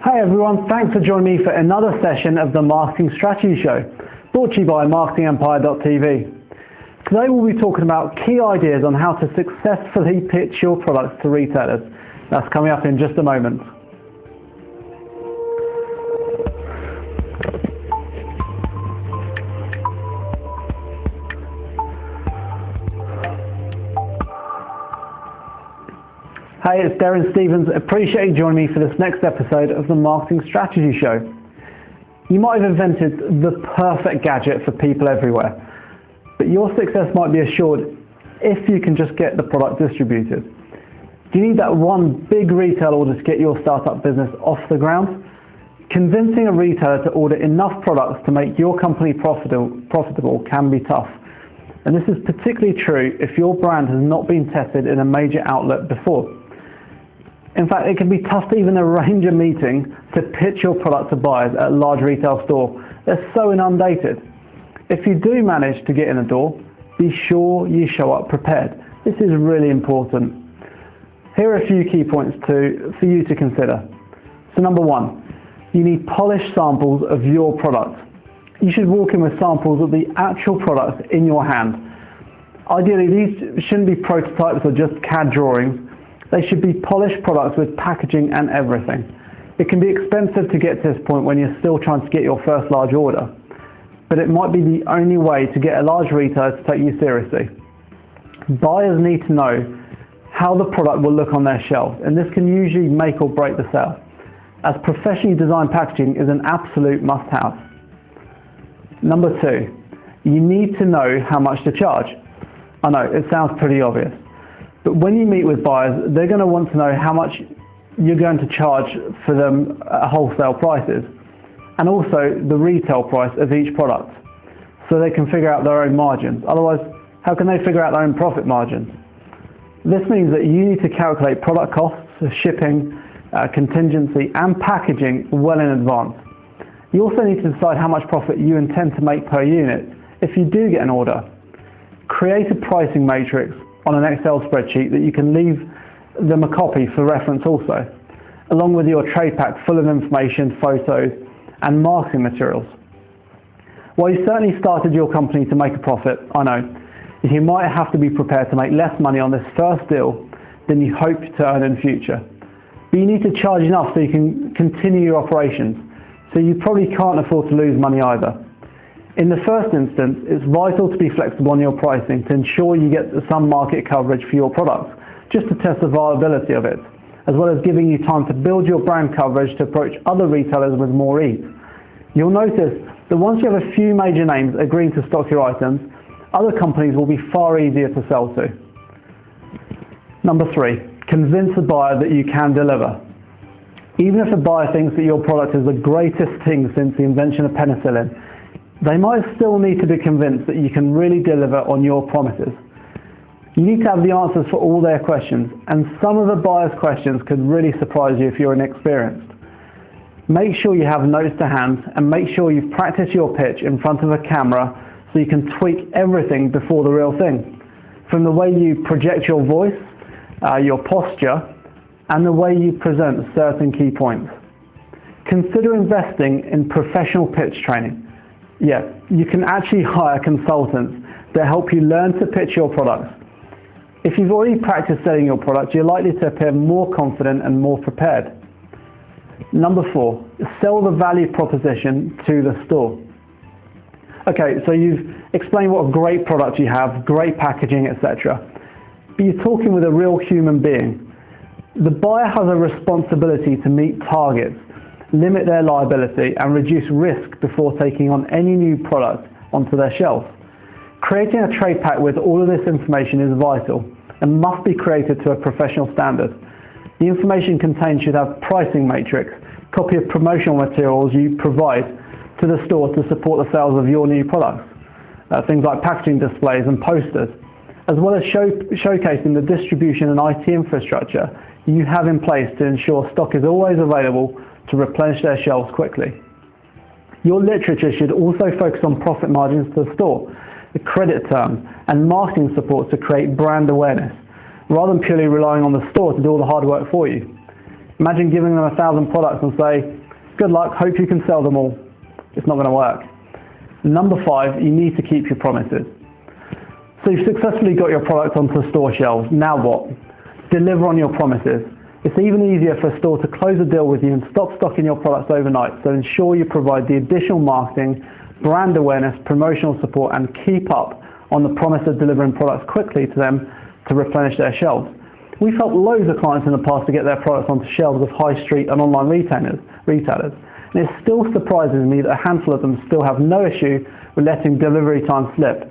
Hi everyone, thanks for joining me for another session of the Marketing Strategy Show, brought to you by MarketingEmpire.tv. Today we'll be talking about key ideas on how to successfully pitch your products to retailers. That's coming up in just a moment. Hey, it's Darren Stevens. Appreciate you joining me for this next episode of the Marketing Strategy Show. You might have invented the perfect gadget for people everywhere, but your success might be assured if you can just get the product distributed. Do you need that one big retail order to get your startup business off the ground? Convincing a retailer to order enough products to make your company profitable can be tough. And this is particularly true if your brand has not been tested in a major outlet before. In fact, it can be tough to even arrange a meeting to pitch your product to buyers at a large retail store. They're so inundated. If you do manage to get in the door, be sure you show up prepared. This is really important. Here are a few key points for you to consider. So number one, you need polished samples of your product. You should walk in with samples of the actual products in your hand. Ideally, these shouldn't be prototypes or just CAD drawings. They should be polished products with packaging and everything. It can be expensive to get to this point when you're still trying to get your first large order, but it might be the only way to get a large retailer to take you seriously. Buyers need to know how the product will look on their shelves, and this can usually make or break the sale, as professionally designed packaging is an absolute must-have. Number two, you need to know how much to charge. I know, it sounds pretty obvious. But when you meet with buyers, they're going to want to know how much you're going to charge for them at wholesale prices, and also the retail price of each product, so they can figure out their own margins. Otherwise, how can they figure out their own profit margins? This means that you need to calculate product costs, shipping, contingency, and packaging well in advance. You also need to decide how much profit you intend to make per unit if you do get an order. Create a pricing matrix on an Excel spreadsheet that you can leave them a copy for reference also, along with your trade pack full of information, photos, and marketing materials. While you certainly started your company to make a profit, I know, you might have to be prepared to make less money on this first deal than you hope to earn in future. But you need to charge enough so you can continue your operations, so you probably can't afford to lose money either. In the first instance, it's vital to be flexible on your pricing to ensure you get some market coverage for your product, just to test the viability of it, as well as giving you time to build your brand coverage to approach other retailers with more ease. You'll notice that once you have a few major names agreeing to stock your items, other companies will be far easier to sell to. Number three, convince the buyer that you can deliver. Even if a buyer thinks that your product is the greatest thing since the invention of penicillin, they might still need to be convinced that you can really deliver on your promises. You need to have the answers for all their questions, and some of the buyer's questions could really surprise you if you're inexperienced. Make sure you have notes to hand, and make sure you've practiced your pitch in front of a camera so you can tweak everything before the real thing. From the way you project your voice, your posture, and the way you present certain key points. Consider investing in professional pitch training. Yeah, you can actually hire consultants that help you learn to pitch your products. If you've already practiced selling your product, you're likely to appear more confident and more prepared. Number four, sell the value proposition to the store. Okay, so you've explained what a great product you have, great packaging, etc. But you're talking with a real human being. The buyer has a responsibility to meet targets, limit their liability, and reduce risk before taking on any new product onto their shelf. Creating a trade pack with all of this information is vital and must be created to a professional standard. The information contained should have pricing matrix, copy of promotional materials you provide to the store to support the sales of your new products, things like packaging displays and posters, as well as showcasing the distribution and IT infrastructure you have in place to ensure stock is always available to replenish their shelves quickly. Your literature should also focus on profit margins to the store, the credit terms, and marketing support to create brand awareness, rather than purely relying on the store to do all the hard work for you. Imagine giving them 1,000 products and say, Good luck, hope you can sell them all. It's not going to work. Number 5, you need to keep your promises. So you've successfully got your product onto store shelves. Now what? Deliver on your promises. It's even easier for a store to close a deal with you and stop stocking your products overnight, so ensure you provide the additional marketing, brand awareness, promotional support, and keep up on the promise of delivering products quickly to them to replenish their shelves. We've helped loads of clients in the past to get their products onto shelves of high street and online retailers, and it still surprises me that a handful of them still have no issue with letting delivery time slip.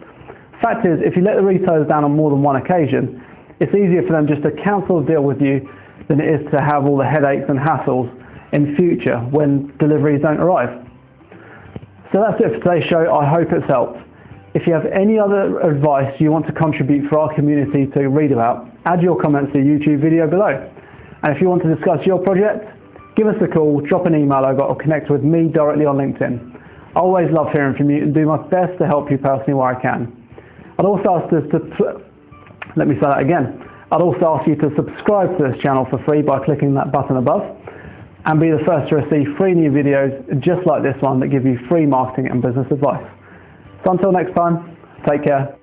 Fact is, if you let the retailers down on more than one occasion, it's easier for them just to cancel a deal with you than it is to have all the headaches and hassles in future when deliveries don't arrive. So that's it for today's show. I hope it's helped. If you have any other advice you want to contribute for our community to read about, add your comments to the YouTube video below. And if you want to discuss your project, give us a call, drop an email over, or connect with me directly on LinkedIn. I always love hearing from you and do my best to help you personally where I can. I'd also ask you to subscribe to this channel for free by clicking that button above, and be the first to receive free new videos just like this one that give you free marketing and business advice. So until next time, take care.